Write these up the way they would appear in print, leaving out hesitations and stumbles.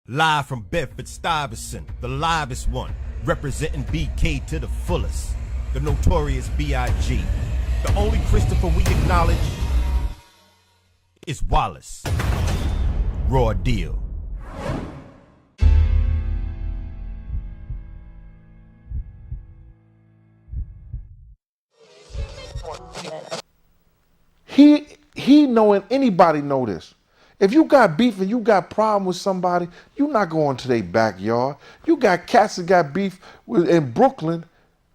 Live from Bedford-Stuyvesant, the livest one, representing BK to the fullest. The notorious B.I.G. The only Christopher we acknowledge is Wallace. Raw deal. He knowing anybody know this. If you got beef and you got problem with somebody, you not going to their backyard. You got cats that got beef in Brooklyn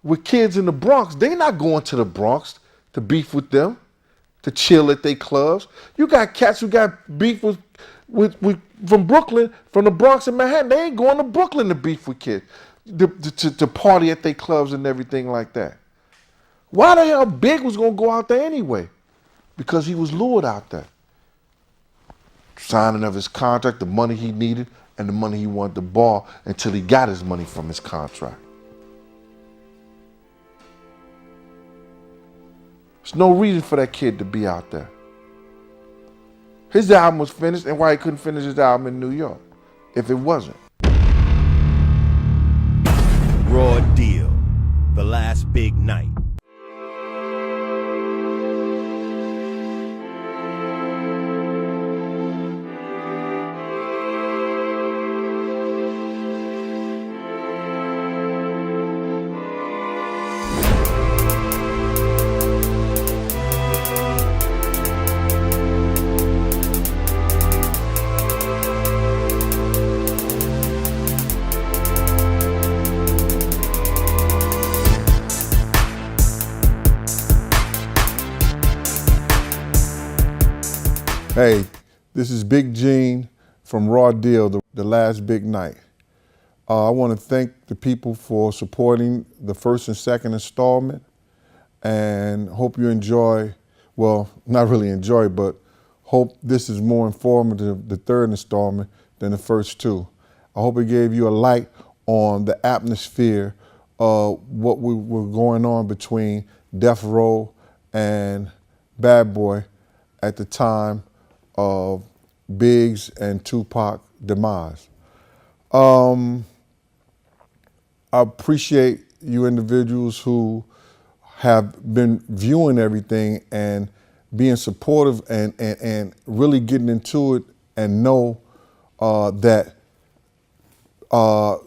with kids in the Bronx. They not going to the Bronx to beef with them, to chill at their clubs. You got cats who got beef with from Brooklyn, from the Bronx and Manhattan. They ain't going to Brooklyn to beef with kids, to party at their clubs and everything like that. Why the hell Big was gonna go out there anyway? Because he was lured out there. Signing of his contract, the money he needed, and the money he wanted to borrow until he got his money from his contract. There's no reason for that kid to be out there. His album was finished, and why he couldn't finish his album in New York if it wasn't? Raw deal. The last big night. Hey, this is Big Gene from Raw Deal, the last big night. I want to thank the people for supporting the first and second installment, and hope you enjoy, well, not really enjoy, but hope this is more informative, the third installment, than the first two. I hope it gave you a light on the atmosphere of what were going on between Death Row and Bad Boy at the time of Biggs and Tupac demise. I appreciate you individuals who have been viewing everything and being supportive and really getting into it, and know that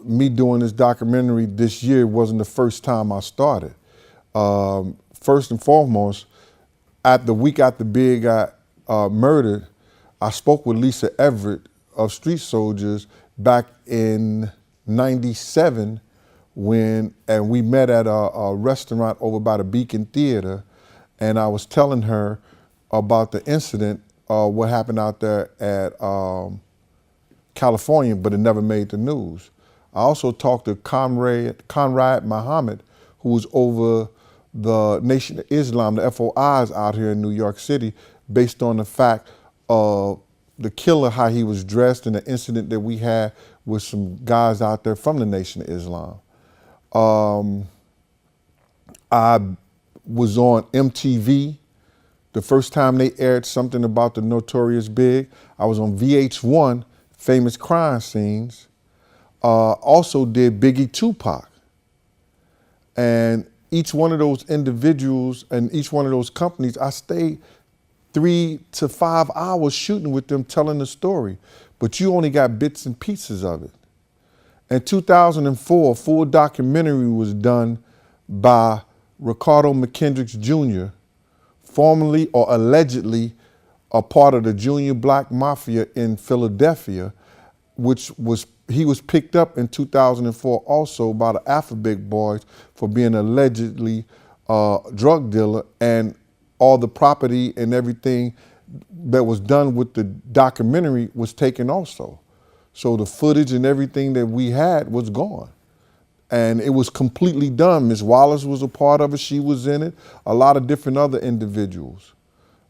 me doing this documentary this year wasn't the first time I started. First and foremost, at the week after Big got murdered, I spoke with Lisa Everett of Street Soldiers back in '97 and we met at a restaurant over by the Beacon Theater, and I was telling her about the incident, what happened out there at California, but it never made the news. I also talked to Conrad Muhammad, who was over the Nation of Islam, the FOIs out here in New York City, based on the fact of the killer, how he was dressed, and the incident that we had with some guys out there from the Nation of Islam. I was on MTV the first time they aired something about the Notorious Big. I was on VH1, Famous Crime Scenes. Also did Biggie Tupac. And each one of those individuals and each one of those companies, I stayed 3 to 5 hours shooting with them, telling the story, but you only got bits and pieces of it. In 2004, a full documentary was done by Ricardo McKendricks Jr., formerly or allegedly a part of the Junior Black Mafia in Philadelphia, he was picked up in 2004 also by the Alphabet Boys for being allegedly a drug dealer, and all the property and everything that was done with the documentary was taken also. So the footage and everything that we had was gone. And it was completely done. Miss Wallace was a part of it, she was in it, a lot of different other individuals,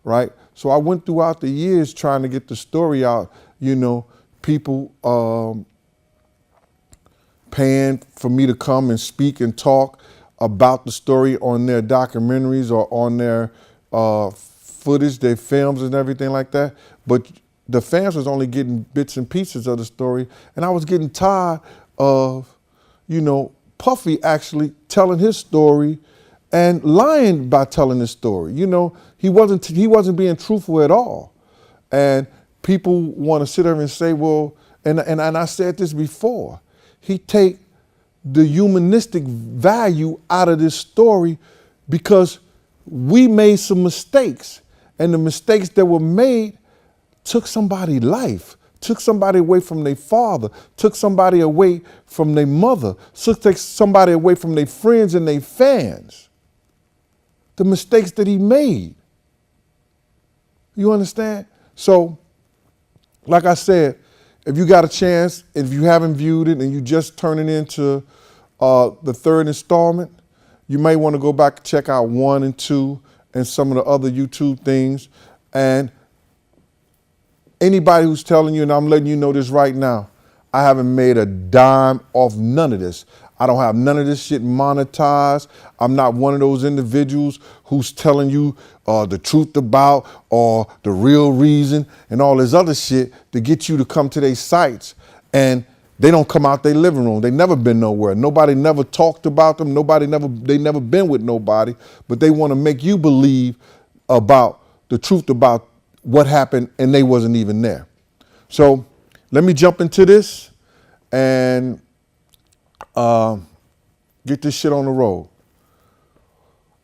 right? So I went throughout the years trying to get the story out, people paying for me to come and speak and talk about the story on their documentaries or on their footage, their films and everything like that. But the fans was only getting bits and pieces of the story, and I was getting tired of, Puffy actually telling his story and lying by telling his story. He wasn't being truthful at all. And people want to sit there and say, well, and I said this before, he take the humanistic value out of this story because we made some mistakes, and the mistakes that were made took somebody's life, took somebody away from their father, took somebody away from their mother, took somebody away from their friends and their fans. The mistakes that he made. You understand? So, like I said, if you got a chance, if you haven't viewed it and you just turning into the third installment, you may want to go back and check out 1 and 2 and some of the other YouTube things. And anybody who's telling you, and I'm letting you know this right now, I haven't made a dime off none of this. I don't have none of this shit monetized. I'm not one of those individuals who's telling you the truth about or the real reason and all this other shit to get you to come to their sites. And they don't come out their living room. They never been nowhere. Nobody never talked about them. They never been with nobody, but they want to make you believe about the truth about what happened and they wasn't even there. So let me jump into this and get this shit on the road.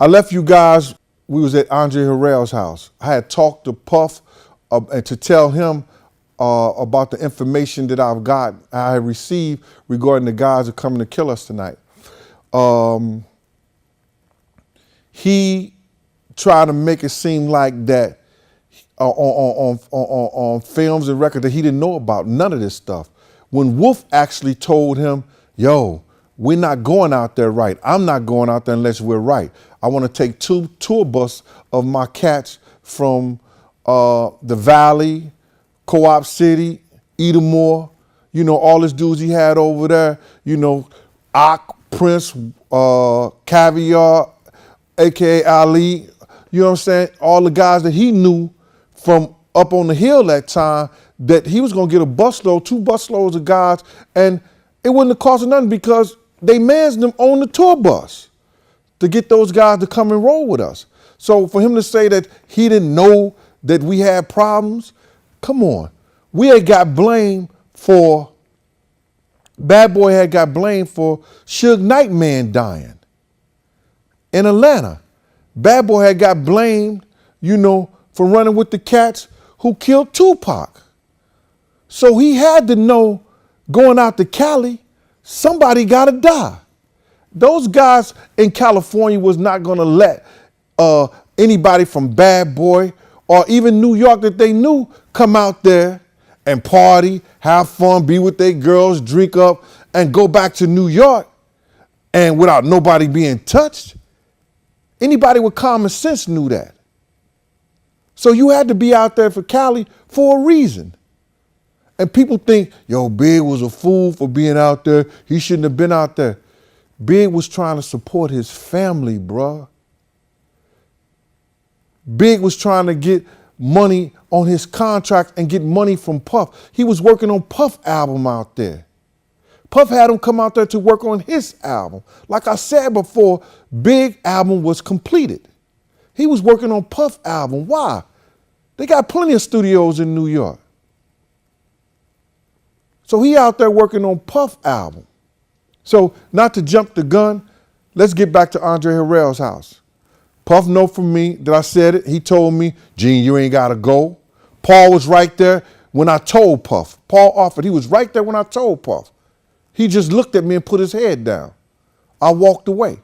I left you guys, we was at Andre Harrell's house. I had talked to Puff and to tell him about the information that I had received regarding the guys that are coming to kill us tonight. He tried to make it seem like that on films and records that he didn't know about none of this stuff. When Wolf actually told him, yo, we're not going out there right. I'm not going out there unless we're right. I want to take 2 tour bus of my cats from the Valley, Co-op City, Edomore, all his dudes he had over there, Ock, Prince, Caviar, AKA Ali, you know what I'm saying? All the guys that he knew from up on the hill that time, that he was going to get a busload, 2 busloads of guys, and it wouldn't have cost nothing because they mans them on the tour bus to get those guys to come and roll with us. So for him to say that he didn't know that we had problems, come on. We had got blamed for, Bad Boy had got blamed for Suge Knight man dying in Atlanta. Bad Boy had got blamed, for running with the cats who killed Tupac. So he had to know, going out to Cali, somebody got to die. Those guys in California was not going to let anybody from Bad Boy or even New York that they knew come out there and party, have fun, be with their girls, drink up, and go back to New York and without nobody being touched. Anybody with common sense knew that. So you had to be out there for Cali for a reason. And people think, yo, Big was a fool for being out there. He shouldn't have been out there. Big was trying to support his family, bruh. Big was trying to get money on his contract and get money from Puff. He was working on Puff album out there. Puff had him come out there to work on his album. Like I said before, Big album was completed. He was working on Puff album. Why? They got plenty of studios in New York. So he out there working on Puff album. So not to jump the gun, let's get back to Andre Harrell's house. Puff know from me that I said it. He told me, Gene, you ain't got to go. Paul was right there when I told Puff. Paul offered. He was right there when I told Puff. He just looked at me and put his head down. I walked away.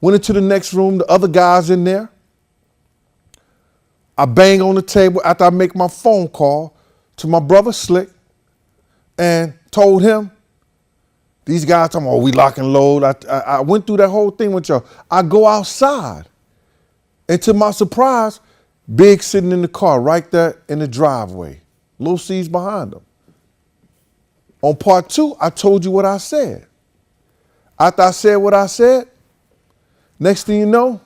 Went into the next room, the other guys in there. I bang on the table after I make my phone call to my brother Slick and told him, these guys talking, oh, we lock and load. I went through that whole thing with y'all. I go outside. And to my surprise, Big sitting in the car right there in the driveway. Lil C's behind him. On part 2, I told you what I said. After I said what I said, next thing you know,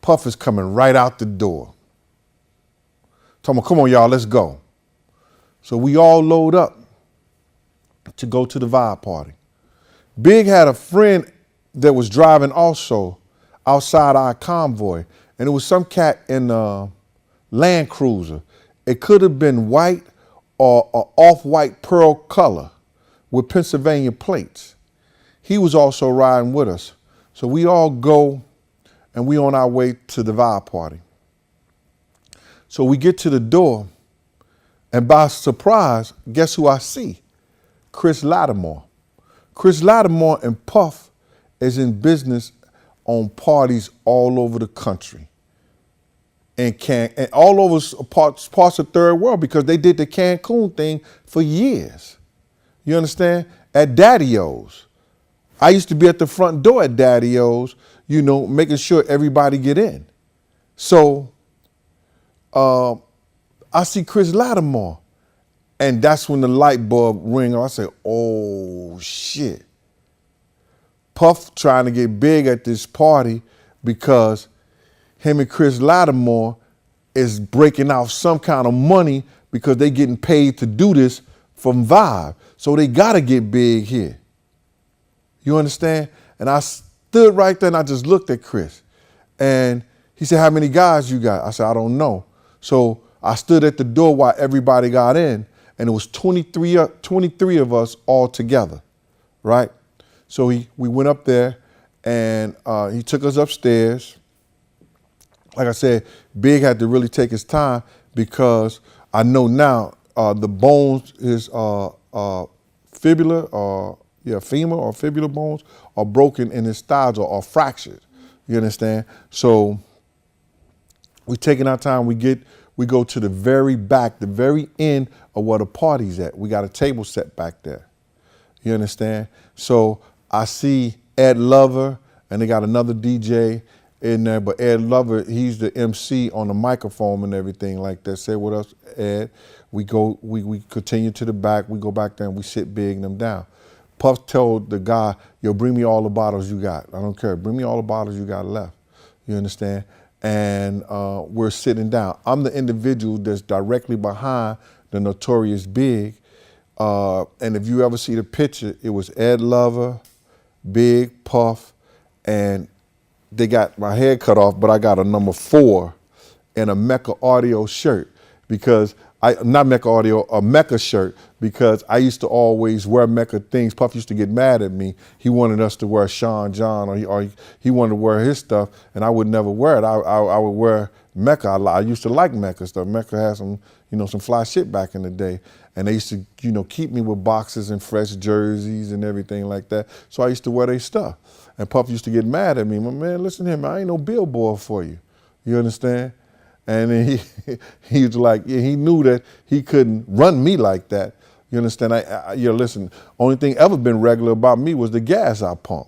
Puff is coming right out the door. Talking about, come on, y'all, let's go. So we all load up to go to the vibe party. Big had a friend that was driving also outside our convoy, and it was some cat in a Land Cruiser. It could have been white or off-white pearl color with Pennsylvania plates. He was also riding with us. So we all go and we on our way to the vibe party. So we get to the door, and by surprise, guess who I see? Chris Lattimore. Chris Lattimore and Puff is in business on parties all over the country and all over parts of third world, because they did the Cancun thing for years. You understand? At Daddy-O's. I used to be at the front door at Daddy-O's, you know, making sure everybody get in. So I see Chris Lattimore, and that's when the light bulb ring. I say, oh shit. Puff trying to get big at this party because him and Chris Lattimore is breaking out some kind of money because they getting paid to do this from Vibe. So they gotta get big here. You understand? And I stood right there and I just looked at Chris. And he said, how many guys you got? I said, I don't know. So I stood at the door while everybody got in, and it was 23 of us all together, right? So we went up there, and he took us upstairs. Like I said, Big had to really take his time because I know now the bones, his femur or fibular bones are broken in his thighs or are fractured. You understand? So we taking our time. We go to the very back, the very end of where the party's at. We got a table set back there. You understand? So I see Ed Lover, and they got another DJ in there, but Ed Lover, he's the MC on the microphone and everything like that. Say what else, Ed? We continue to the back. We go back there and we sit Big and them down. Puff told the guy, yo, bring me all the bottles you got. I don't care. Bring me all the bottles you got left. You understand? And we're sitting down. I'm the individual that's directly behind the Notorious Big. And if you ever see the picture, it was Ed Lover, Big, Puff, and they got my head cut off, but I got a number 4 in a Mecca Audio shirt because not Mecca Audio, a Mecca shirt, because I used to always wear Mecca things. Puff used to get mad at me. He wanted us to wear Sean John, or he wanted to wear his stuff, and I would never wear it. I would wear Mecca. I used to like Mecca stuff. Mecca had some fly shit back in the day, and they used to, keep me with boxes and fresh jerseys and everything like that. So I used to wear their stuff. And Puff used to get mad at me. Man, listen to him. I ain't no billboard for you. You understand? And then he was like, yeah, he knew that he couldn't run me like that. You understand? Listen, only thing ever been regular about me was the gas I pump.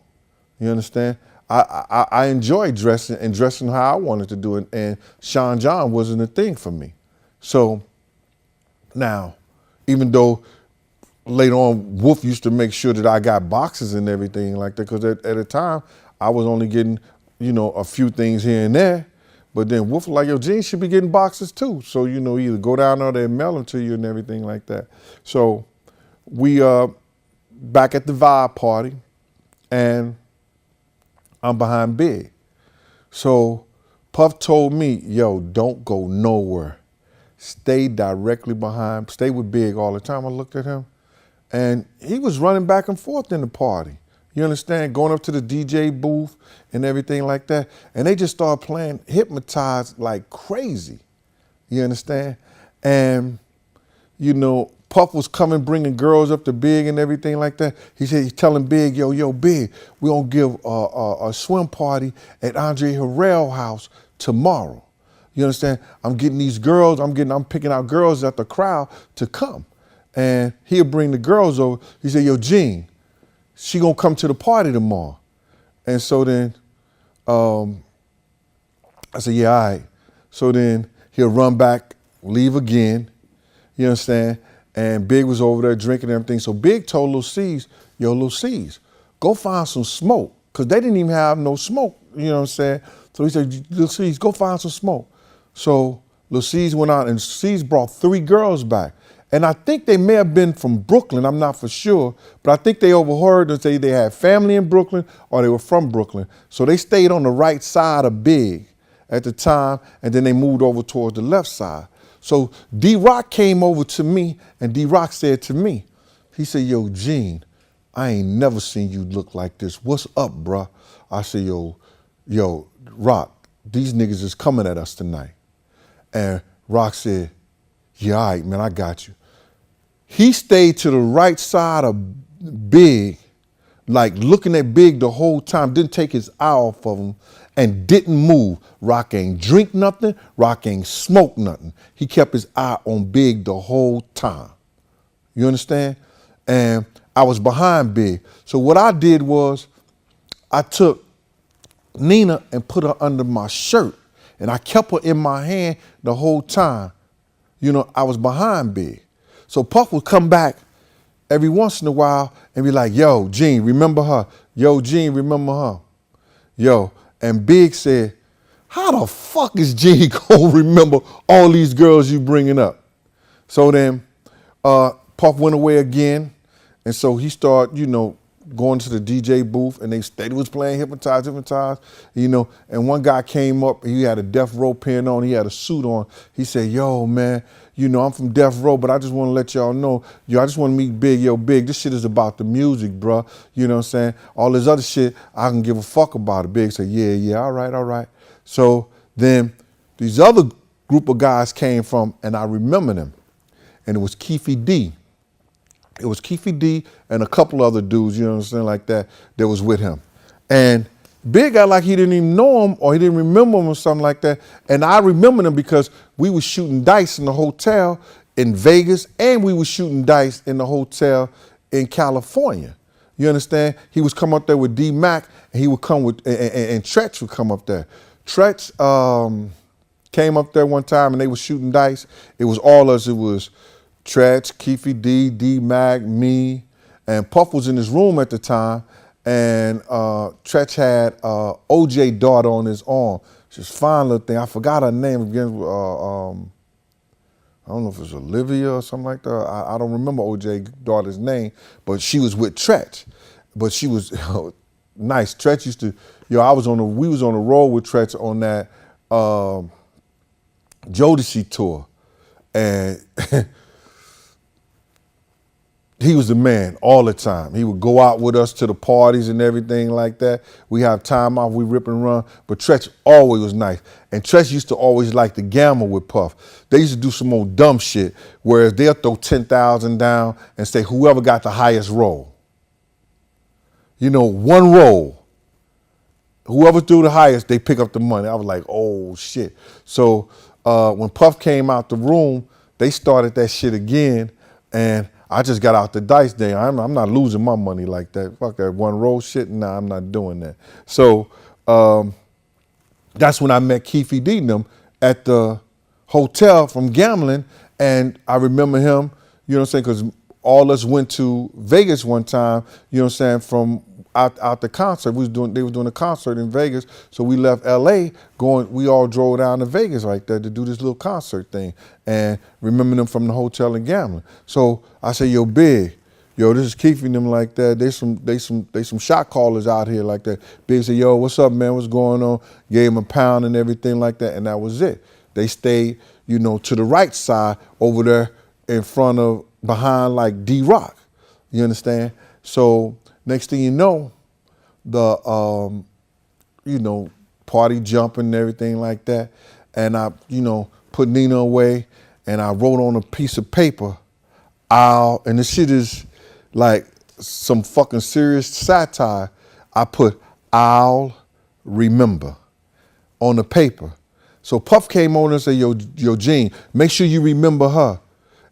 You understand? I enjoy dressing how I wanted to do it, and Sean John wasn't a thing for me. So now, even though later on Wolf used to make sure that I got boxes and everything like that, because at the time I was only getting, a few things here and there. But then Wolf was like, yo, Gene should be getting boxes too. So, either go down there and mail them to you and everything like that. So we back at the Vibe party, and I'm behind Big. So Puff told me, yo, don't go nowhere. Stay directly behind, stay with Big all the time. I looked at him, and he was running back and forth in the party. You understand? Going up to the DJ booth and everything like that. And they just started playing Hypnotized like crazy. You understand? And, Puff was coming, bringing girls up to Big and everything like that. He said, he's telling Big, yo, Big, we're going to give a swim party at Andre Harrell house tomorrow. You understand? I'm getting these girls, I'm picking out girls at the crowd to come. And he'll bring the girls over. He said, yo, Gene, she gonna come to the party tomorrow. And so then I said, yeah, all right. So then he'll run back, leave again, you understand? And Big was over there drinking and everything. So Big told Lil C's, yo, Lil C's, go find some smoke. Cause they didn't even have no smoke, you know what I'm saying? So he said, Lil C's, go find some smoke. So Lil C's went out and C's brought 3 girls back. And I think they may have been from Brooklyn, I'm not for sure, but I think they overheard them say they had family in Brooklyn or they were from Brooklyn. So they stayed on the right side of Big at the time, and then they moved over towards the left side. So D-Rock came over to me, and D-Rock said to me, he said, yo, Gene, I ain't never seen you look like this. What's up, bruh? I said, yo, Rock, these niggas is coming at us tonight. And Rock said, yeah, all right, man, I got you. He stayed to the right side of Big, like looking at Big the whole time, didn't take his eye off of him and didn't move. Rock ain't drink nothing, Rock ain't smoke nothing. He kept his eye on Big the whole time. You understand? And I was behind Big. So what I did was I took Nina and put her under my shirt, and I kept her in my hand the whole time. You know, I was behind Big. So Puff would come back every once in a while and be like, yo, Gene, remember her? Yo, Gene, remember her? Yo, and Big said, how the fuck is Gene gonna remember all these girls you bringing up? So then Puff went away again, and so he started, you know, going to the DJ booth, and they steady was playing Hypnotize, you know, and one guy came up, he had a Death Row pin on, he had a suit on. He said, yo, man, you know, I'm from Death Row, but I just want to let y'all know, yo, I just want to meet Big. Yo, Big, this shit is about the music, bruh. You know what I'm saying? All this other shit, I can give a fuck about it. Big said, yeah, all right. So then these other group of guys came from, and I remember them, and it was Keefy D. It was Keefy D and a couple other dudes, you know what I'm saying, like that was with him. And Big got like he didn't even know him or he didn't remember him or something like that. And I remember him because we were shooting dice in the hotel in Vegas, and we were shooting dice in the hotel in California. You understand? He was come up there with D-Mac, and he would come with, and Tretch would come up there. Tretch came up there one time and they were shooting dice. It was all us. It was Tretch, Keefy D, D-Mac, me, and Puff was in his room at the time, and Tretch had OJ daughter on his arm. She's a fine little thing. I forgot her name again. I don't know if it was Olivia or something like that. I don't remember OJ daughter's name, but she was with Tretch. But she was nice. Tretch used to, we was on the road with Tretch on that Jodeci tour, and he was the man all the time. He would go out with us to the parties and everything like that. We have time off, we rip and run. But Tretch always was nice. And Tretch used to always like to gamble with Puff. They used to do some old dumb shit, whereas they'll throw 10,000 down and say whoever got the highest roll. You know, one roll. Whoever threw the highest, they pick up the money. I was like, oh shit. So when Puff came out the room, they started that shit again, and I just got out the dice day. I'm not losing my money like that. Fuck that one roll shit. Nah, I'm not doing that. So that's when I met Keefy D and them at the hotel from gambling. And I remember him, you know what I'm saying, because all us went to Vegas one time, you know what I'm saying, from out the concert. They were doing a concert in Vegas, so we left LA we all drove down to Vegas like that to do this little concert thing, and remember them from the hotel and gambling. So I said, yo, Big, this is Keefy and them like that. They some shot callers out here like that. Big said, yo, what's up, man? What's going on? Gave him a pound and everything like that, and that was it. They stayed, to the right side over there behind like D-Rock. You understand? So next thing you know, the party jumping and everything like that. And I, put Nina away, and I wrote on a piece of paper, and this shit is like some fucking serious satire. I put, I'll remember on the paper. So Puff came on and said, yo, Gene, make sure you remember her.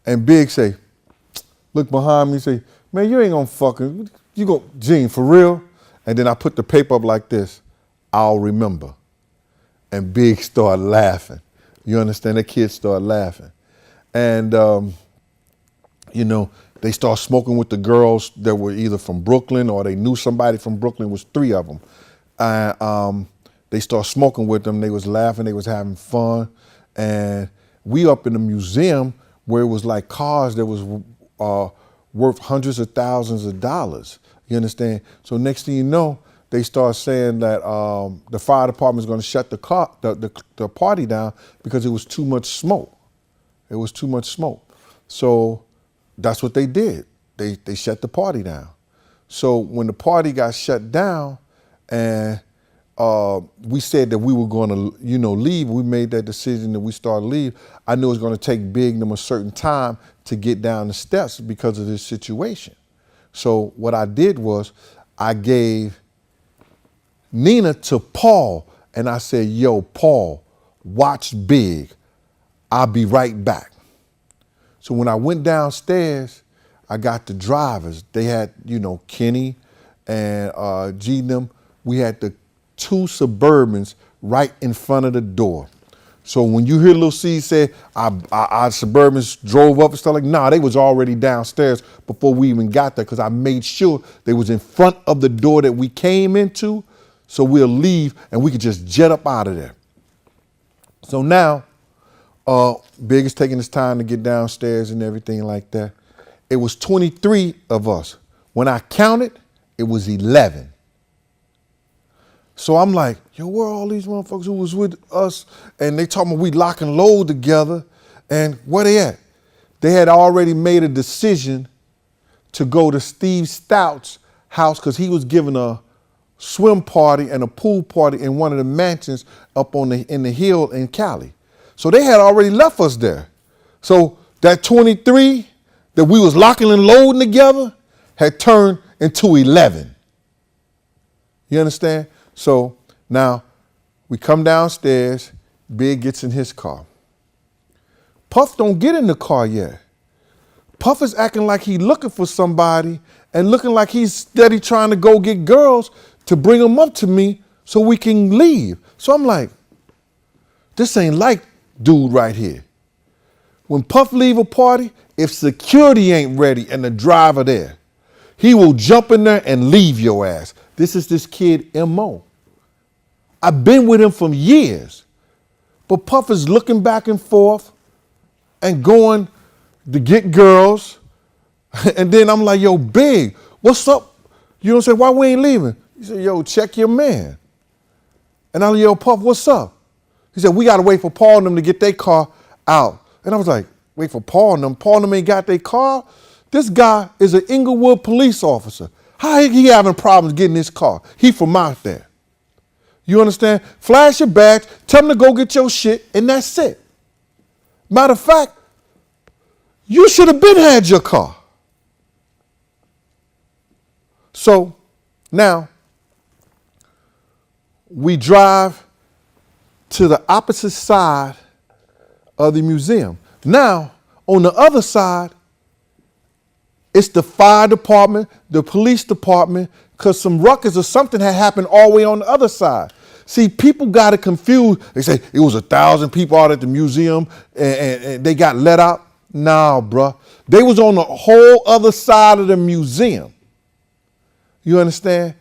And Big say, look behind me and say, man, you ain't gonna fucking, Gene, for real? And then I put the paper up like this, I'll remember. And Big started laughing. You understand? That kid started laughing. And, they started smoking with the girls that were either from Brooklyn or they knew somebody from Brooklyn. It was 3 of them. And they started smoking with them. They was laughing. They was having fun. And We up in the museum where it was like cars that was worth hundreds of thousands of dollars. You understand? So next thing you know, they start saying that the fire department is going to shut the party down because it was too much smoke. It was too much smoke. So that's what they did. They shut the party down. So when the party got shut down and we said that we were going to, leave, we made that decision that we started to leave. I knew it was going to take Big them a certain time to get down the steps because of this situation. So what I did was I gave Nina to Paul and I said, yo, Paul, watch Big. I'll be right back. So when I went downstairs, I got the drivers. They had, Kenny and G and them. We had the 2 Suburbans right in front of the door. So when you hear Lil C say, our Suburbans drove up and stuff like, nah, they was already downstairs before we even got there because I made sure they was in front of the door that we came into so we'll leave and we could just jet up out of there. So now, Big is taking his time to get downstairs and everything like that. It was 23 of us. When I counted, it was 11. So I'm like, yo, where are all these motherfuckers who was with us? And they talking about we lock and load together. And where they at? They had already made a decision to go to Steve Stout's house because he was giving a swim party and a pool party in one of the mansions up in the hill in Cali. So they had already left us there. So that 23 that we was locking and loading together had turned into 11. You understand? So now we come downstairs, Big gets in his car. Puff don't get in the car yet. Puff is acting like he looking for somebody and looking like he's steady trying to go get girls to bring them up to me so we can leave. So I'm like, this ain't like dude right here. When Puff leave a party, if security ain't ready and the driver there, he will jump in there and leave your ass. This is this kid M.O. I've been with him for years. But Puff is looking back and forth and going to get girls. And then I'm like, yo, Big, what's up? You know what I'm saying? Why we ain't leaving? He said, yo, check your man. And I'm like, yo, Puff, what's up? He said, we got to wait for Paul and them to get their car out. And I was like, wait for Paul and them? Paul and them ain't got their car? This guy is an Inglewood police officer. How he having problems getting his car? He from out there. You understand? Flash your badge, tell him to go get your shit, and that's it. Matter of fact, you should have been had your car. So now we drive to the opposite side of the museum. Now, on the other side, it's the fire department, the police department, because some ruckus or something had happened all the way on the other side. See, people got it confused. They say it was 1,000 people out at the museum and they got let out. Nah, bruh. They was on the whole other side of the museum. You understand?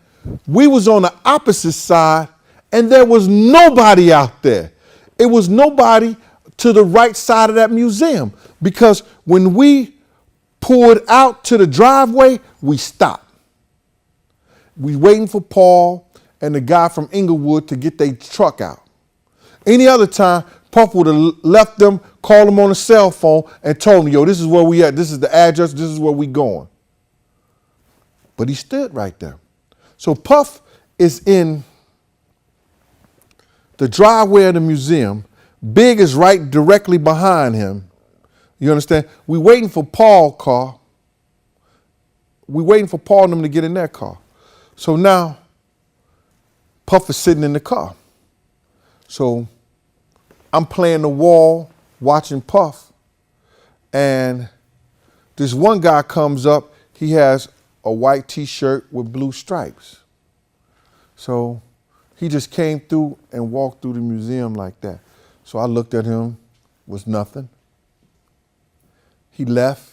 We was on the opposite side and there was nobody out there. It was nobody to the right side of that museum because when we pulled out to the driveway, we stopped. We waiting for Paul and the guy from Inglewood to get their truck out. Any other time, Puff would have left them, called them on a cell phone and told them, yo, this is where we at. This is the address. This is where we going. But he stood right there. So Puff is in the driveway of the museum. Big is right directly behind him. You understand? We waiting for Paul's car. We waiting for Paul and them to get in their car. So now Puff is sitting in the car. So I'm playing the wall, watching Puff. And this one guy comes up. He has a white T-shirt with blue stripes. So he just came through and walked through the museum like that. So I looked at him, was nothing. He left,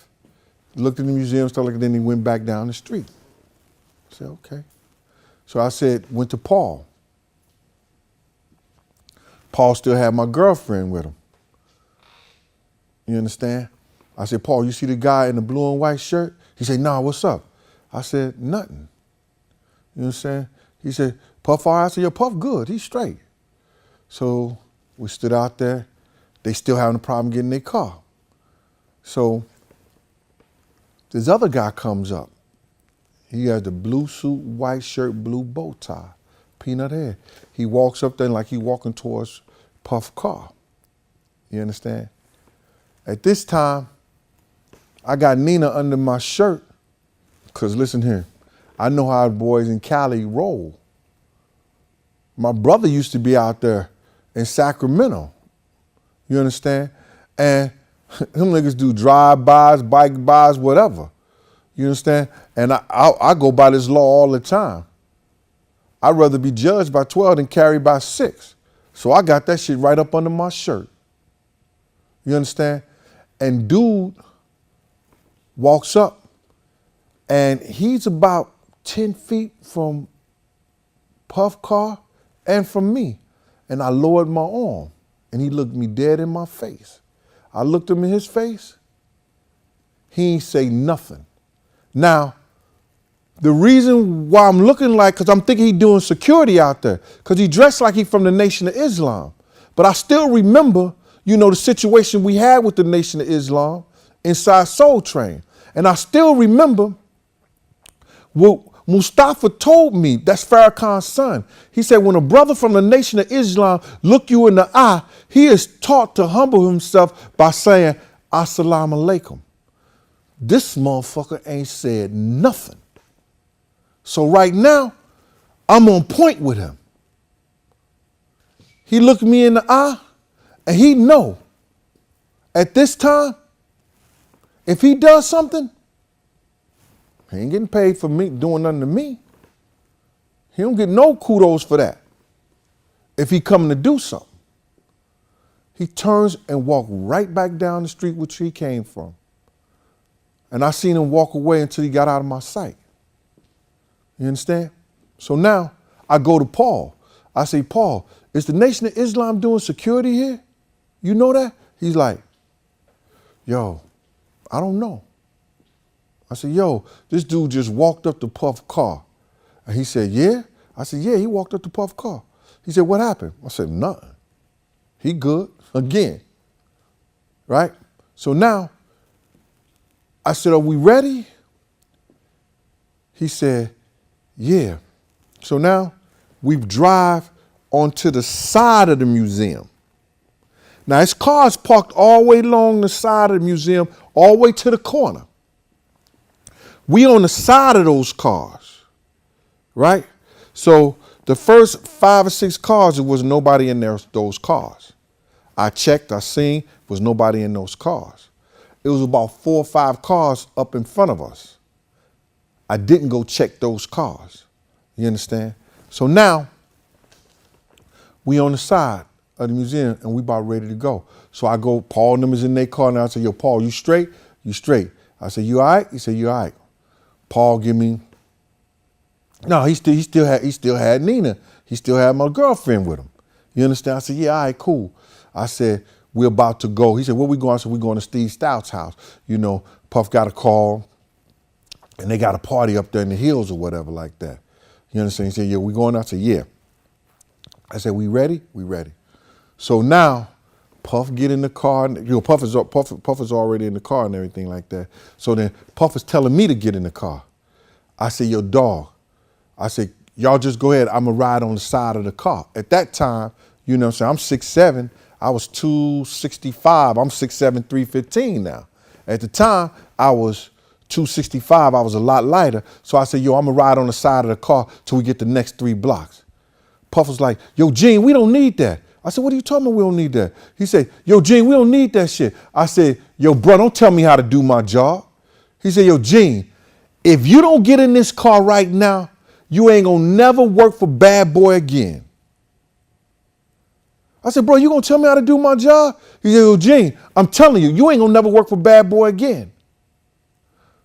looked at the museum, stuff like that, then he went back down the street. I said, okay. So I went to Paul. Paul still had my girlfriend with him. You understand? I said, Paul, you see the guy in the blue and white shirt? He said, nah, what's up? I said, nothing. You know what I'm saying? He said, Puff, all right? I said, yo, Puff good, he's straight. So we stood out there. They still having a problem getting their car. So this other guy comes up. He has the blue suit, white shirt, blue bow tie, peanut hair. He walks up there like he walking towards Puff's car. You understand? At this time, I got Nina under my shirt, because listen here, I know how the boys in Cali roll. My brother used to be out there in Sacramento. You understand? And them niggas do drive-bys, bike-bys, whatever. You understand? And I go by this law all the time. I'd rather be judged by 12 than carried by 6. So I got that shit right up under my shirt. You understand? And dude walks up, and he's about 10 feet from Puff car and from me. And I lowered my arm, and he looked me dead in my face. I looked him in his face. He ain't say nothing. Now, the reason why I'm looking like, because I'm thinking he doing security out there, because he dressed like he from the Nation of Islam. But I still remember, the situation we had with the Nation of Islam inside Soul Train. And I still remember what Mustafa told me, that's Farrakhan's son. He said, when a brother from the Nation of Islam look you in the eye, he is taught to humble himself by saying, Assalamu alaikum. This motherfucker ain't said nothing. So right now, I'm on point with him. He looked me in the eye, and he know at this time, if he does something, he ain't getting paid for me doing nothing to me. He don't get no kudos for that. If he coming to do something, he turns and walk right back down the street which he came from. And I seen him walk away until he got out of my sight. You understand? So now I go to Paul. I say, Paul, is the Nation of Islam doing security here? You know that? He's like, yo, I don't know. I said, yo, this dude just walked up to Puff's car. And he said, yeah? I said, yeah, he walked up to Puff's car. He said, what happened? I said, nothing. He good again, right? So now I said, are we ready? He said, yeah. So now we drive onto the side of the museum. Now his car's parked all the way along the side of the museum, all the way to the corner. We on the side of those cars, right? So the first 5 or 6 cars, there was nobody in those cars. I checked, I seen, was nobody in those cars. It was about 4 or 5 cars up in front of us. I didn't go check those cars. You understand? So now we on the side of the museum and we about ready to go. So I go, Paul and them is in their car now. I say, yo, Paul, you straight? You straight. I said, you all right? He said, you all right. Paul give me, no, he still had Nina. He still had my girlfriend with him. You understand? I said, yeah, all right, cool. I said, we're about to go. He said, where we going? I said, we're going to Steve Stout's house. Puff got a call and they got a party up there in the hills or whatever like that. You understand? He said, yeah, we going? I said, yeah. I said, we ready? We ready. So now Puff get in the car. Puff is already in the car and everything like that. So then Puff is telling me to get in the car. I said, yo, dog. I said, y'all just go ahead. I'm going to ride on the side of the car. At that time, I'm 6'7". I was 265. I'm 6'7", 315 now. At the time, I was 265. I was a lot lighter. So I said, yo, I'm going to ride on the side of the car till we get the next 3 blocks. Puff was like, yo, Gene, we don't need that. I said, what are you talking about? We don't need that. He said, yo, Gene, we don't need that shit. I said, yo, bro, don't tell me how to do my job. He said, yo, Gene, if you don't get in this car right now, you ain't gonna never work for Bad Boy again. I said, bro, you gonna tell me how to do my job? He said, yo, Gene, I'm telling you, you ain't gonna never work for Bad Boy again.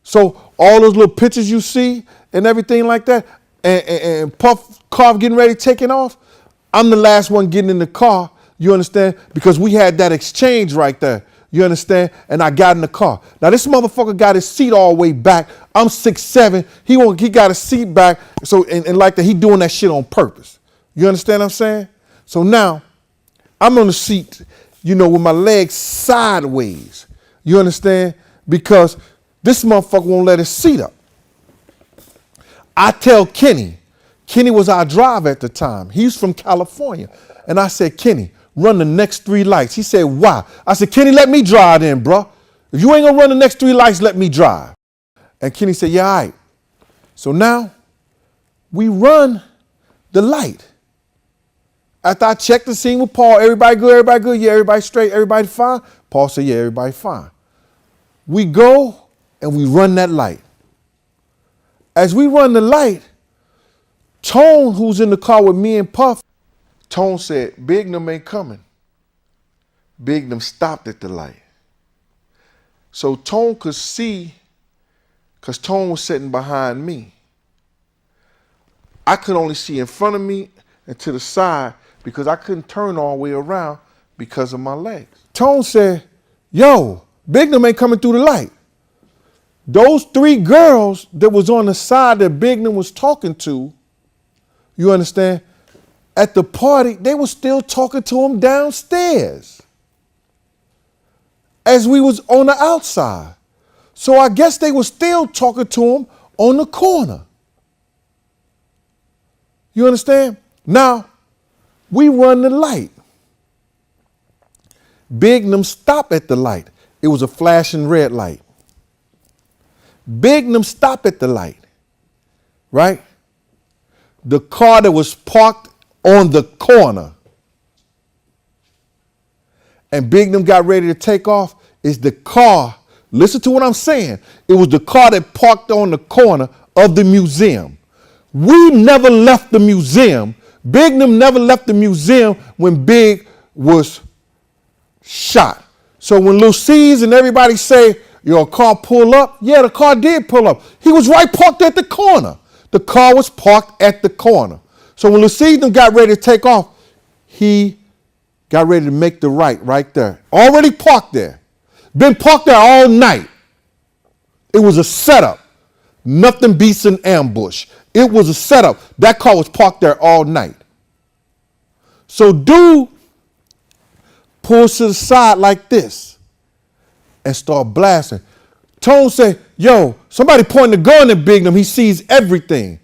So all those little pictures you see and everything like that, and Puff car getting ready, taking off, I'm the last one getting in the car, you understand? Because we had that exchange right there. You understand? And I got in the car. Now this motherfucker got his seat all the way back. I'm 6'7". He got his seat back. So and like that, he doing that shit on purpose. You understand what I'm saying? So now I'm on the seat, with my legs sideways. You understand? Because this motherfucker won't let his seat up. I tell Kenny was our driver at the time. He's from California. And I said, Kenny, run the next 3 lights. He said, why? I said, Kenny, let me drive then, bro. If you ain't gonna run the next 3 lights, let me drive. And Kenny said, yeah, all right. So now we run the light. After I checked the scene with Paul, everybody good, yeah, everybody straight, everybody fine. Paul said, yeah, everybody fine. We go and we run that light. As we run the light, Tone, who's in the car with me and Puff, Tone said, Bignum ain't coming. Bignum stopped at the light. So Tone could see, because Tone was sitting behind me. I could only see in front of me and to the side because I couldn't turn all the way around because of my legs. Tone said, yo, Bignum ain't coming through the light. Those 3 girls that was on the side that Bignum was talking to, you understand, at the party, they were still talking to him downstairs as we was on the outside. So I guess they were still talking to him on the corner. You understand? Now, we run the light. Bignum stopped at the light. It was a flashing red light. Bignum stopped at the light, right? The car that was parked on the corner and Bignum got ready to take off is the car. Listen to what I'm saying. It was the car that parked on the corner of the museum. We never left the museum. Bignum never left the museum when Big was shot. So when Lil C's and everybody say, your car pull up, yeah, the car did pull up. He was right parked at the corner. The car was parked at the corner. So when Lil C's got ready to take off, he got ready to make the right there. Already parked there. Been parked there all night. It was a setup. Nothing beats an ambush. It was a setup. That car was parked there all night. So dude pulls to the side like this and start blasting. Tone say, yo, somebody pointing a gun at Bignum. He sees everything.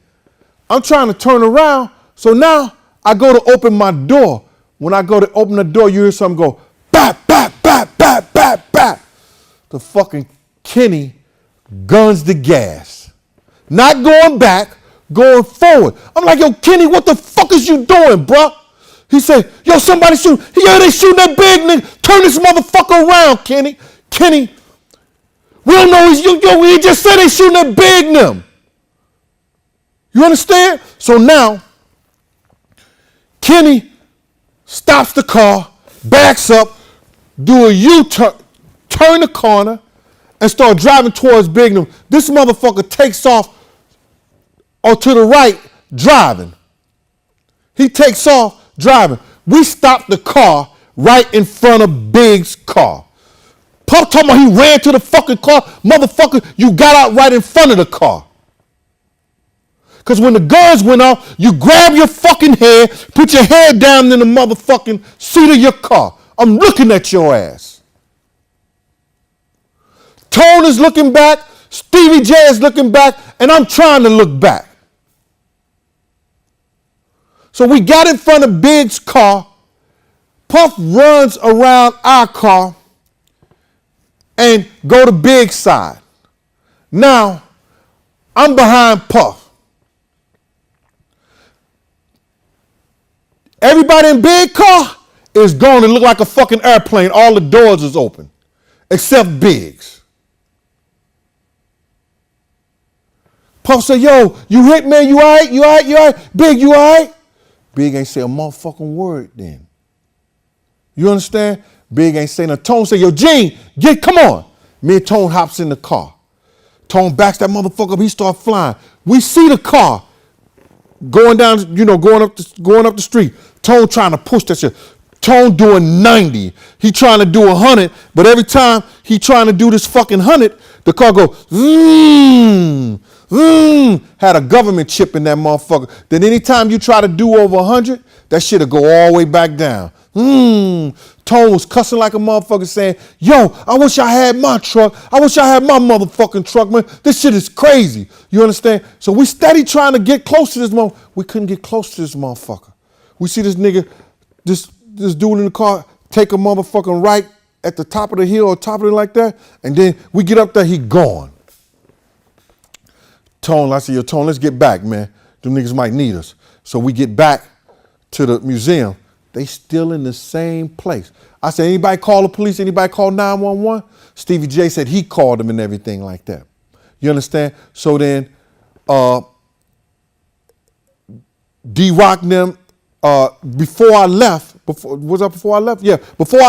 I'm trying to turn around. So now I go to open my door. When I go to open the door, you hear something go, bap, bap, bap, bap, bap, bap. The fucking Kenny guns the gas. Not going back, going forward. I'm like, yo, Kenny, what the fuck is you doing, bro? He said, yo, somebody shoot. Yeah, they shooting that big nigga. Turn this motherfucker around, Kenny. Kenny, we don't know he just said they shooting at Bignum. You understand? So now, Kenny stops the car, backs up, do a U-turn, turn the corner, and start driving towards Bignum. This motherfucker takes off to the right, driving. He takes off, driving. We stopped the car right in front of Big's car. Puff talking about he ran to the fucking car. Motherfucker, you got out right in front of the car. Because when the guns went off, you grab your fucking head, put your head down in the motherfucking seat of your car. I'm looking at your ass. Tone is looking back, Stevie J is looking back, and I'm trying to look back. So we got in front of Big's car. Puff runs around our car and go to Big's side. Now, I'm behind Puff. Everybody in Big car is going to look like a fucking airplane. All the doors is open, except Big's. Puff said, yo, you hit, man, you all right? You all right? You all right? Big, you all right? Big ain't say a motherfucking word then. You understand? Big ain't saying nothing. Tone said, yo, Gene, come on. Me and Tone hops in the car. Tone backs that motherfucker up. He start flying. We see the car going down, going up the street. Tone trying to push that shit. Tone doing 90. He trying to do 100, but every time he trying to do this fucking 100, the car go, had a government chip in that motherfucker. Then anytime you try to do over 100, that shit'll go all the way back down. Tone was cussing like a motherfucker saying, yo, I wish I had my truck. I wish I had my motherfucking truck, man. This shit is crazy. You understand? So we steady trying to get close to this motherfucker. We couldn't get close to this motherfucker. We see this nigga, this dude in the car, take a motherfucking right at the top of the hill or top of it like that, and then we get up there, he gone. Tone, I said, yo, Tone, let's get back, man. Them niggas might need us. So we get back to the museum. They still in the same place. I said, anybody call the police? Anybody call 911? Stevie J said he called them and everything like that. You understand? So then D-Rock and them, before I left, before I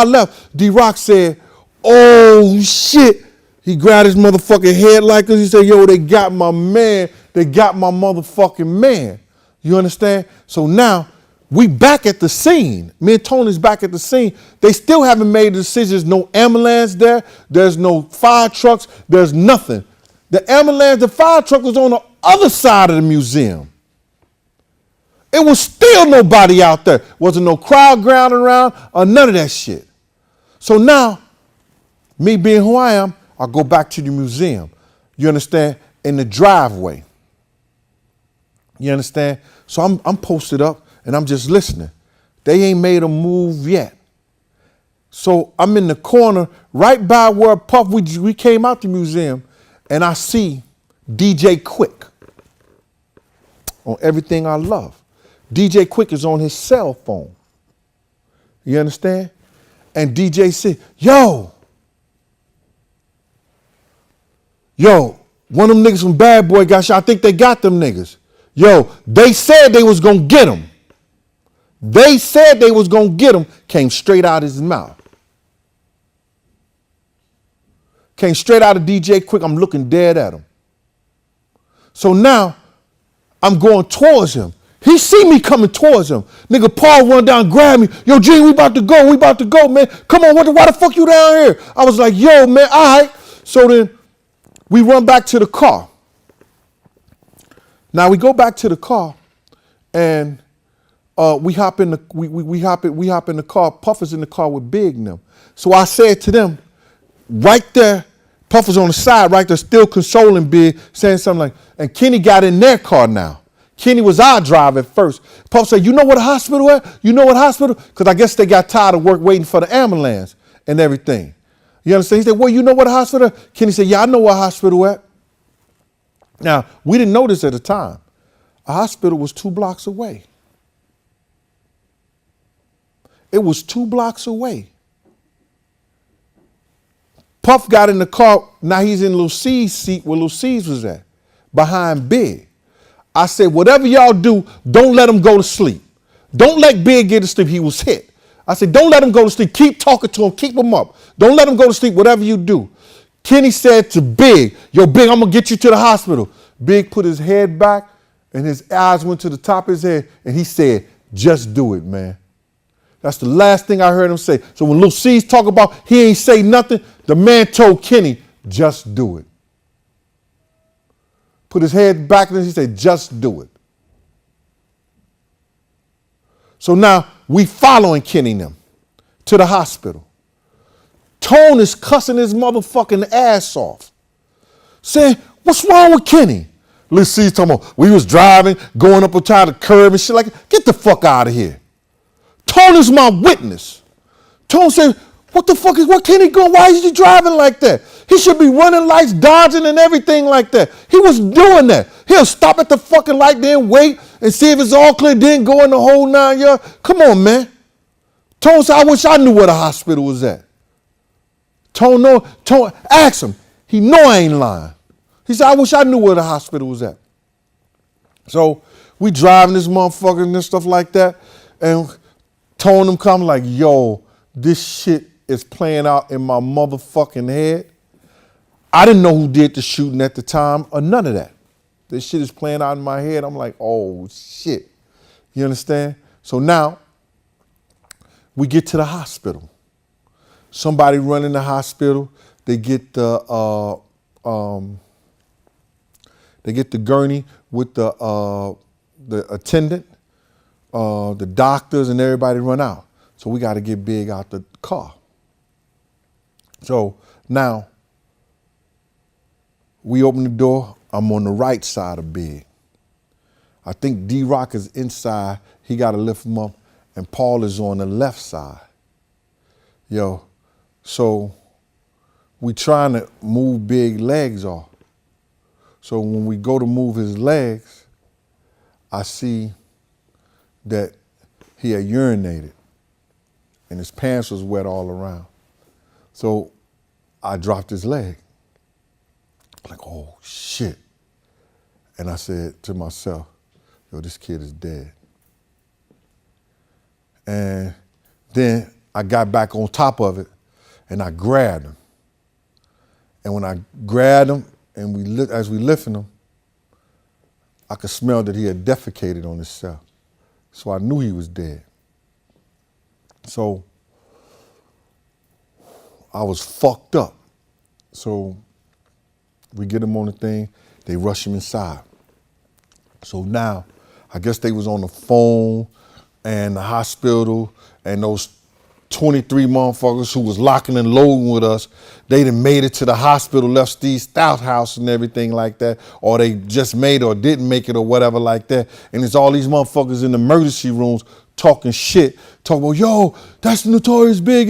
left, D-Rock said, oh shit. He grabbed his motherfucking head like this. He said, yo, they got my man. They got my motherfucking man. You understand? So now we back at the scene. Me and Tony's back at the scene. They still haven't made the decisions. No ambulance there. There's no fire trucks. There's nothing. The ambulance, the fire truck was on the other side of the museum. It was still nobody out there. Wasn't no crowd grounding around or none of that shit. So now, me being who I am, I go back to the museum. You understand? In the driveway. You understand? So I'm posted up and I'm just listening. They ain't made a move yet. So I'm in the corner right by where Puff, we came out the museum, and I see DJ Quick on Everything I Love. DJ Quick is on his cell phone. You understand? And DJ said, yo, one of them niggas from Bad Boy got shot. I think they got them niggas. Yo, they said they was gonna get him. They said they was gonna get him. Came straight out his mouth. Came straight out of DJ Quick. I'm looking dead at him. So now I'm going towards him. He see me coming towards him. Nigga Paul run down, grab me. Yo, Gene, we about to go, man. Come on, why the fuck you down here? I was like, yo, man, all right. So then we run back to the car. Now we go back to the car, and we hop in the car. Puff is in the car with Big and them. So I said to them, right there, Puff was on the side right there, still consoling Big, saying something like, and Kenny got in their car now. Kenny was our driver at first. Puff said, you know what the hospital at? You know what hospital? Because I guess they got tired of work waiting for the ambulance and everything. You understand? He said, well, you know what the hospital? Kenny said, yeah, I know what hospital at. Now, we didn't know this at the time. A hospital was 2 blocks away. It was 2 blocks away. Puff got in the car. Now he's in Lil C's seat where Lil C's was at, behind Big. I said, whatever y'all do, don't let him go to sleep. Don't let Big get to sleep. He was hit. I said, don't let him go to sleep. Keep talking to him. Keep him up. Don't let him go to sleep, whatever you do. Kenny said to Big, yo, Big, I'm going to get you to the hospital. Big put his head back and his eyes went to the top of his head and he said, just do it, man. That's the last thing I heard him say. So when Lil C's talk about he ain't say nothing, the man told Kenny, just do it. Put his head back and he said, just do it. So now we following Kenny and them to the hospital. Tone is cussing his motherfucking ass off, saying, what's wrong with Kenny? Lil C's talking about, we was driving, going up on top of the curb and shit like that. Get the fuck out of here. Tone is my witness. Tone said, what Kenny going? Why is he driving like that? He should be running lights, dodging and everything like that. He was doing that. He'll stop at the fucking light, then wait and see if it's all clear, then go in the whole 9 yards. Come on, man. Tone said, I wish I knew where the hospital was at. Tone, ask him. He know I ain't lying. He said, I wish I knew where the hospital was at. So we driving this motherfucker and stuff like that. And Tone them come like, yo, this shit is playing out in my motherfucking head. I didn't know who did the shooting at the time or none of that. This shit is playing out in my head. I'm like, oh shit. You understand? So now we get to the hospital. Somebody running the hospital. They get the gurney with the attendant, the doctors, and everybody run out. So we got to get Big out the car. So now we open the door. I'm on the right side of Big. I think D-Rock is inside. He got to lift him up, and Paul is on the left side. Yo, so we trying to move Big legs off. So when we go to move his legs, I see that he had urinated and his pants was wet all around. So I dropped his leg. Like, oh shit. And I said to myself, yo, this kid is dead. And then I got back on top of it and I grabbed him. And when I grabbed him and as we lifted him, I could smell that he had defecated on himself. So I knew he was dead. So I was fucked up. So we get him on the thing, they rush him inside. So now, I guess they was on the phone and the hospital and those 23 motherfuckers who was locking and loading with us, they done made it to the hospital, left Steve Stouthouse and everything like that, or they just made or didn't make it or whatever like that. And it's all these motherfuckers in the emergency rooms talking shit, talking about, yo, that's Notorious Big.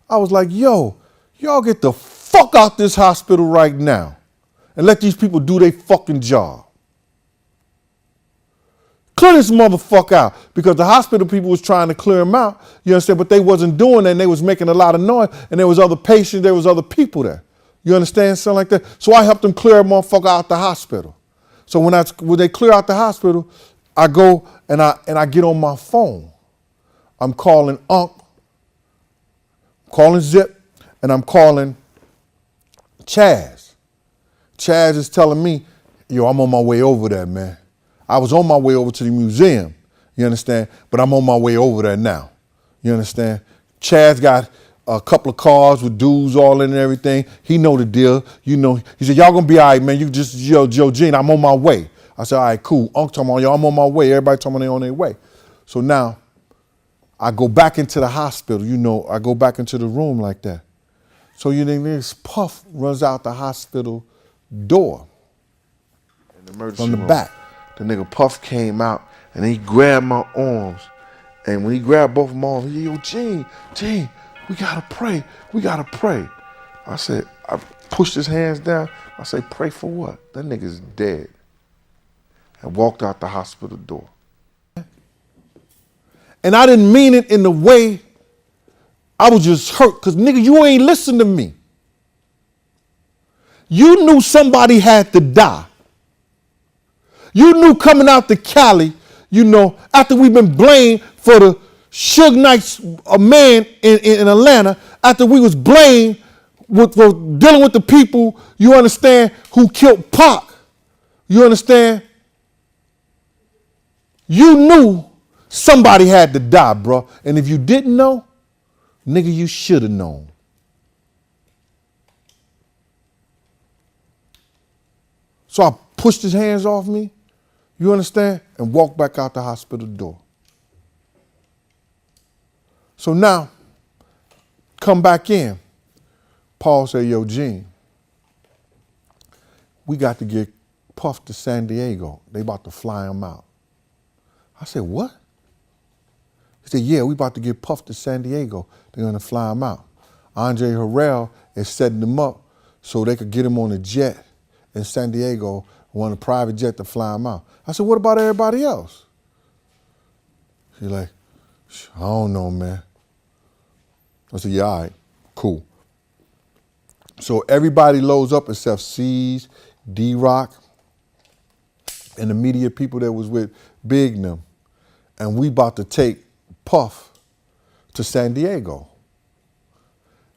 I was like, yo, y'all get the fuck out this hospital right now and let these people do their fucking job. Clear this motherfucker out, because the hospital people was trying to clear him out, you understand, but they wasn't doing that and they was making a lot of noise and there was other patients, there was other people there. You understand, something like that? So I helped them clear a motherfucker out the hospital. So when they clear out the hospital, I go and I get on my phone. I'm calling Unc, calling Zip, and I'm calling Chaz. Chaz is telling me, yo, I'm on my way over there, man. I was on my way over to the museum, you understand? But I'm on my way over there now, you understand? Chaz got a couple of cars with dudes all in and everything. He know the deal, you know. He said, y'all gonna be all right, man. You just, yo, Gene, I'm on my way. I said, all right, cool. Unc talking about, yo, I'm on my way. Everybody talking about they on their way. So now I go back into the hospital, you know, I go back into the room like that. So you think this Puff runs out the hospital door In the emergency from the room. back. The nigga Puff came out and he grabbed my arms. And when he grabbed both of my arms, he said, yo, Gene, we gotta pray. We gotta pray. I said, I pushed his hands down. I said, pray for what? That nigga's dead. And walked out the hospital door. And I didn't mean it in the way, I was just hurt, because nigga, you ain't listen to me. You knew somebody had to die. You knew coming out to Cali, you know, after we've been blamed for the Suge Knight's a man in Atlanta, after we was blamed for dealing with the people, you understand, who killed Pac. You understand? You knew somebody had to die, bro. And if you didn't know, nigga, you should have known. So I pushed his hands off me, you understand, and walked back out the hospital door. So now, come back in. Paul said, yo, Gene, we got to get Puff to San Diego. They about to fly him out. I said, what? He said, yeah, we about to get Puff to San Diego. They're gonna fly him out. Andre Harrell is setting them up so they could get him on a jet in San Diego, on a private jet to fly him out. I said, what about everybody else? He's like, I don't know, man. I said, yeah, all right, cool. So everybody loads up except C's, D-Rock, and the media people that was with Big and them. And we about to take Puff to San Diego.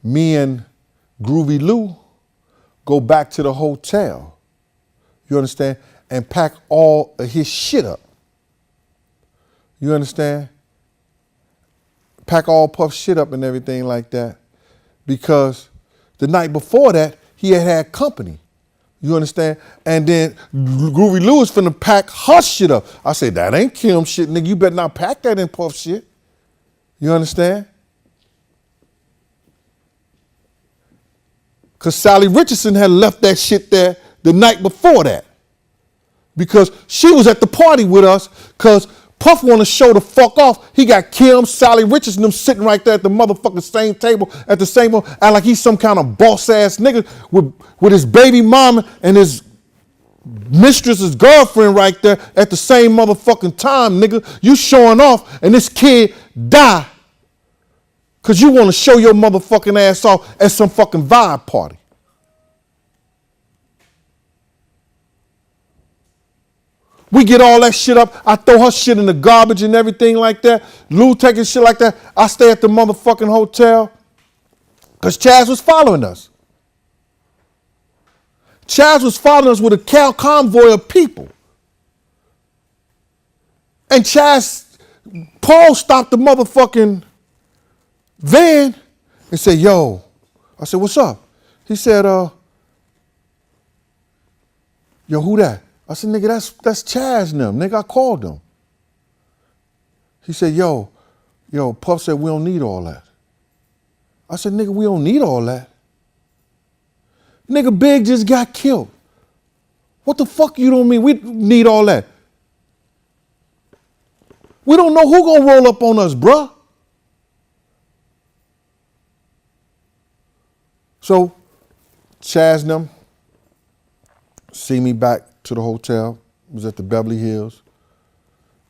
Me and Groovy Lou go back to the hotel, you understand, and pack all of his shit up. You understand? pack all Puff shit up and everything like that, because the night before that, he had company. You understand? And then Groovy Lewis finna pack her shit up. I said, that ain't Kim shit, nigga. You better not pack that in Puff shit. You understand? Because Sally Richardson had left that shit there the night before that. Because she was at the party with us, because Puff want to show the fuck off. He got Kim, Sally Richardson, them sitting right there at the motherfucking same table, at the same moment, act like he's some kind of boss ass nigga with his baby mama and his mistress's girlfriend right there at the same motherfucking time, nigga. You showing off and this kid die because you want to show your motherfucking ass off at some fucking vibe party. We get all that shit up. I throw her shit in the garbage and everything like that. Lou taking shit like that. I stay at the motherfucking hotel because Chaz was following us. Chaz was following us with a convoy of people. And Paul stopped the motherfucking van and said, yo. I said, what's up? He said, yo, who that? I said, nigga, that's Chaz and them. Nigga, I called them. He said, yo, Puff said we don't need all that. I said, nigga, we don't need all that. Nigga, Big just got killed. What the fuck you don't mean we need all that? We don't know who gonna roll up on us, bruh. So, Chaz and them see me back to the hotel. It was at the Beverly Hills.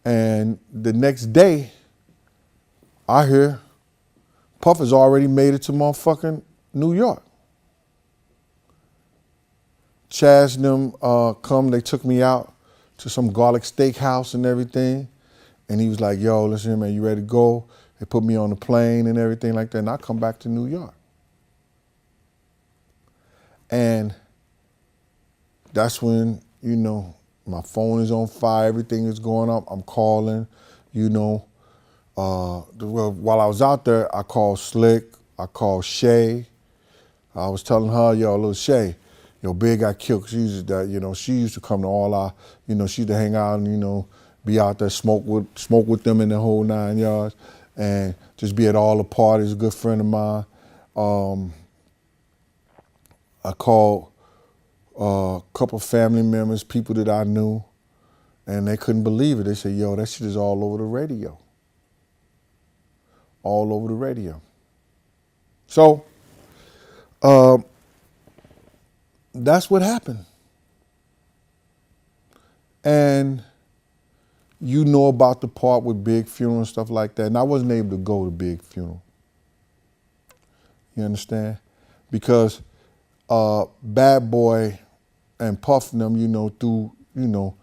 And the next day, I hear Puff has already made it to motherfucking New York. Chaz and them come, they took me out to some garlic steakhouse and everything. And he was like, yo, listen, man, you ready to go? They put me on the plane and everything like that. And I come back to New York. And that's when, you know, my phone is on fire, everything is going up. I'm calling, you know. While I was out there, I called Slick, I called Shay. I was telling her, yo, little Shay, yo, Big got killed. She used to come to all our, you know, she used to hang out and, you know, be out there, smoke with them in the whole 9 yards and just be at all the parties, a good friend of mine. I called a couple family members, people that I knew, and they couldn't believe it. They said, yo, that shit is all over the radio. All over the radio. So, that's what happened. And you know about the part with Big funeral and stuff like that, and I wasn't able to go to Big funeral. You understand? Because Bad Boy and Puff and them, you know, through, you know,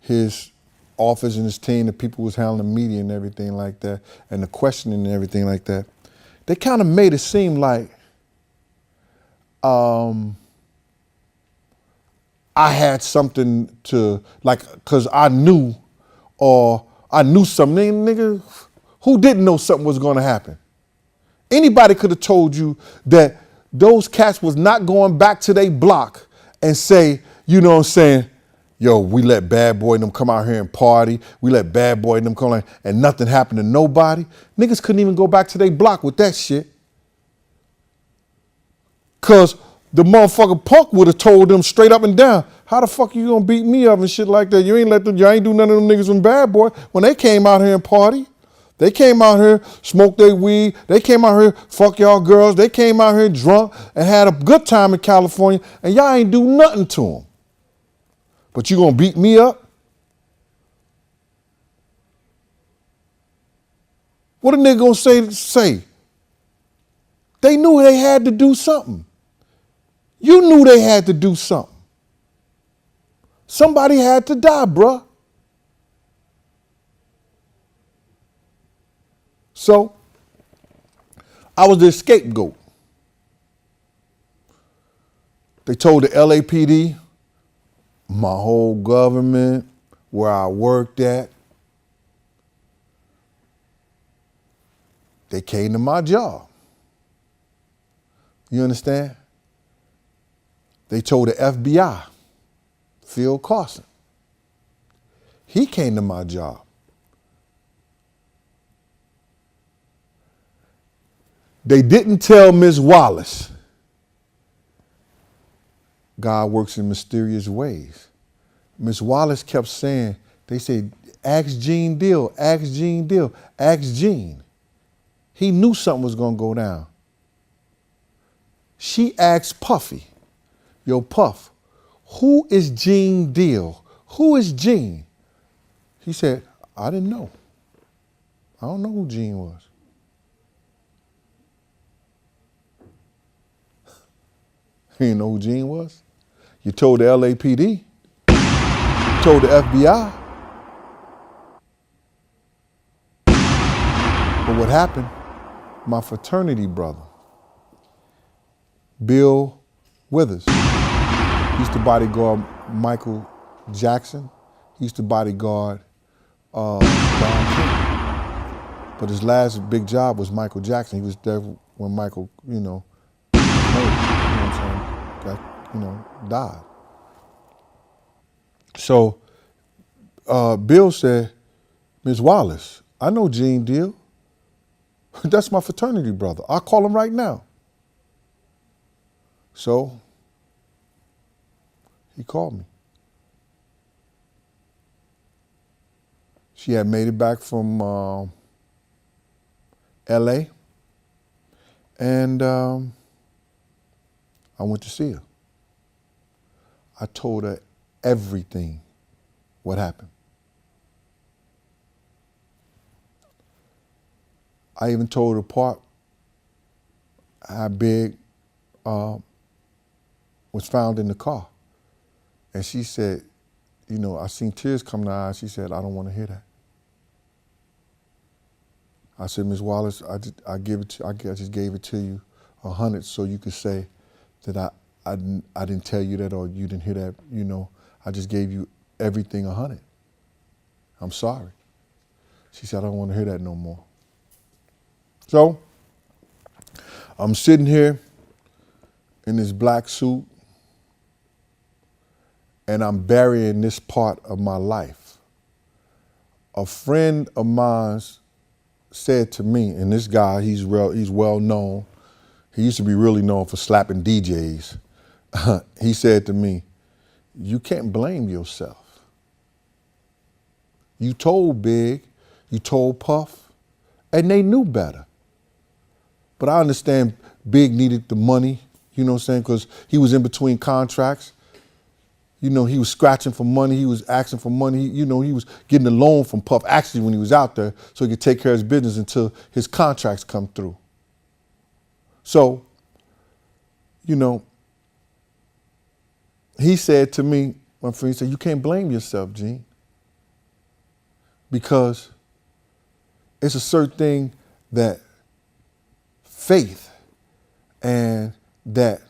his office and his team, the people who was handling the media and everything like that, and the questioning and everything like that, they kind of made it seem like I had something to, like, because I knew something. Nigga, who didn't know something was going to happen? Anybody could have told you that those cats was not going back to their block and say, you know what I'm saying, yo, we let Bad Boy and them come out here and party. We let Bad Boy and them come out and nothing happened to nobody. Niggas couldn't even go back to their block with that shit. Cause the motherfucker Punk would have told them straight up and down, how the fuck you gonna beat me up and shit like that? You ain't do none of them niggas from Bad Boy when they came out here and party. They came out here, smoked their weed. They came out here, fuck y'all girls. They came out here drunk and had a good time in California, and y'all ain't do nothing to them. But you gonna beat me up? What a nigga gonna say? They knew they had to do something. You knew they had to do something. Somebody had to die, bruh. So, I was the scapegoat. They told the LAPD, my whole government, where I worked at, They came to my job. You understand? They told the FBI, Phil Carson. He came to my job. They didn't tell Ms. Wallace. God works in mysterious ways. Ms. Wallace kept saying, they said, ask Gene Deal, ask Gene Deal, ask Gene. He knew something was going to go down. She asked Puffy, yo, Puff, who is Gene Deal? Who is Gene? He said, I didn't know. I don't know who Gene was. You didn't know who Gene was? You told the LAPD. You told the FBI. But what happened, my fraternity brother, Bill Withers, he used to bodyguard Michael Jackson. He used to bodyguard Don King. But his last big job was Michael Jackson. He was there when Michael, was murdered, what I'm saying, died. So Bill said, Ms. Wallace, I know Gene Deal. That's my fraternity brother. I'll call him right now. So he called me. She had made it back from LA, and I went to see her. I told her everything, what happened. I even told her apart how big was found in the car. And she said, I seen tears come to her eyes. She said, I don't want to hear that. I said, Ms. Wallace, I just gave it to you 100 so you could say that I didn't tell you that or you didn't hear that, I just gave you everything 100. I'm sorry. She said, I don't want to hear that no more. So I'm sitting here in this black suit and I'm burying this part of my life. A friend of mine said to me, and this guy, he's well known. He used to be really known for slapping DJs. He said to me, you can't blame yourself. You told Big, you told Puff, and they knew better. But I understand Big needed the money, you know what I'm saying, because he was in between contracts. He was scratching for money, he was asking for money, he was getting a loan from Puff actually when he was out there so he could take care of his business until his contracts come through. So, he said to me, my friend said, you can't blame yourself, Gene, because it's a certain thing that faith and that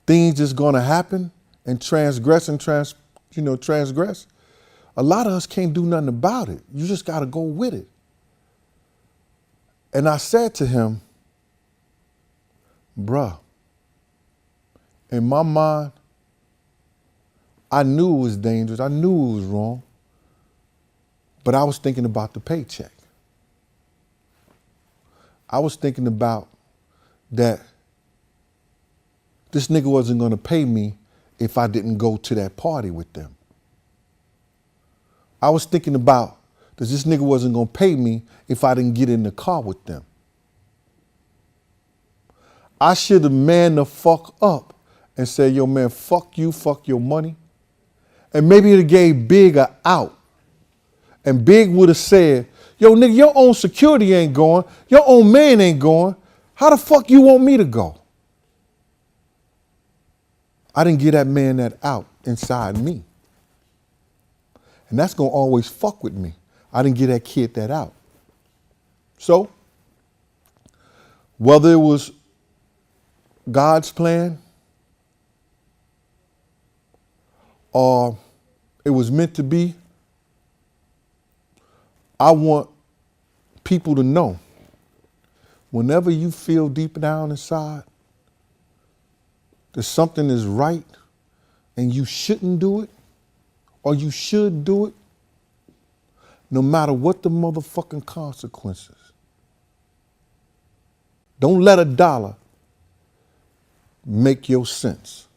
things just gonna happen and transgress. A lot of us can't do nothing about it. You just gotta go with it. And I said to him, bruh, in my mind, I knew it was dangerous. I knew it was wrong. But I was thinking about the paycheck. I was thinking about that this nigga wasn't gonna pay me if I didn't go to that party with them. I was thinking about that this nigga wasn't gonna pay me if I didn't get in the car with them. I should have manned the fuck up and said, yo man, fuck you, fuck your money. And maybe it gave Big a out. And Big would have said, yo nigga, your own security ain't going, your own man ain't going. How the fuck you want me to go? I didn't give that man that out inside me. And that's gonna always fuck with me. I didn't give that kid that out. So, whether it was God's plan or it was meant to be, I want people to know, whenever you feel deep down inside that something is right and you shouldn't do it, or you should do it, no matter what the motherfucking consequences, don't let a dollar make your sense.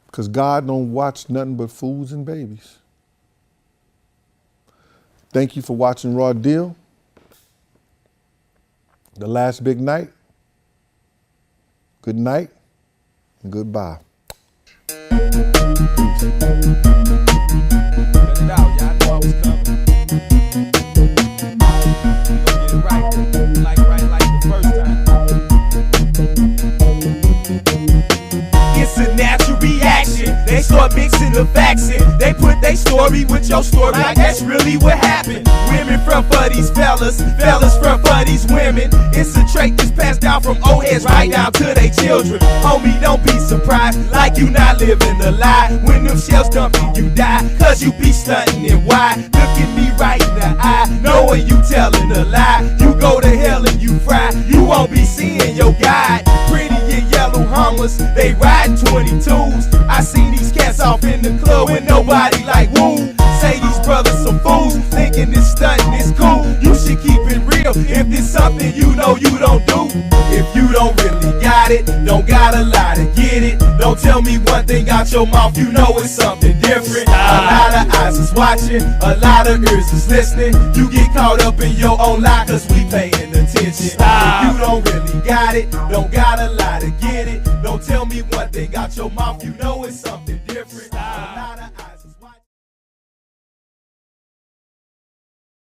Because God don't watch nothing but fools and babies. Thank you for watching Raw Deal. The last big night. Good night and goodbye. Cut it out, y'all know I was coming. We gon' get it right, like the first time. It's a natural reaction. They start mixing the facts in. They put their story with your story, like that's really what happened. Women front for these fellas, fellas front for these women. It's a trait that's passed down from old heads right down to their children. Homie, don't be surprised, like you not living a lie. When them shells dump and you die, cause you be stunting and why? Look at me right in the eye, knowing you telling a lie. You go to hell and you fry, you won't be seeing your guide. Pretty and yellow Hummers, they riding 22s. I seen these cats off in the club with nobody like woo. Say these brothers some fools, thinking this stunting is cool. You should keep it real if it's something you know you don't do. If you don't really got it, don't gotta lie to get it. Don't tell me one thing out your mouth, you know it's something different. A lot of eyes is watching, a lot of ears is listening. You get caught up in your own lie cause we paying attention. If you don't really got it, don't gotta lie to get it. Don't tell me one thing out your mouth, you know it's something different.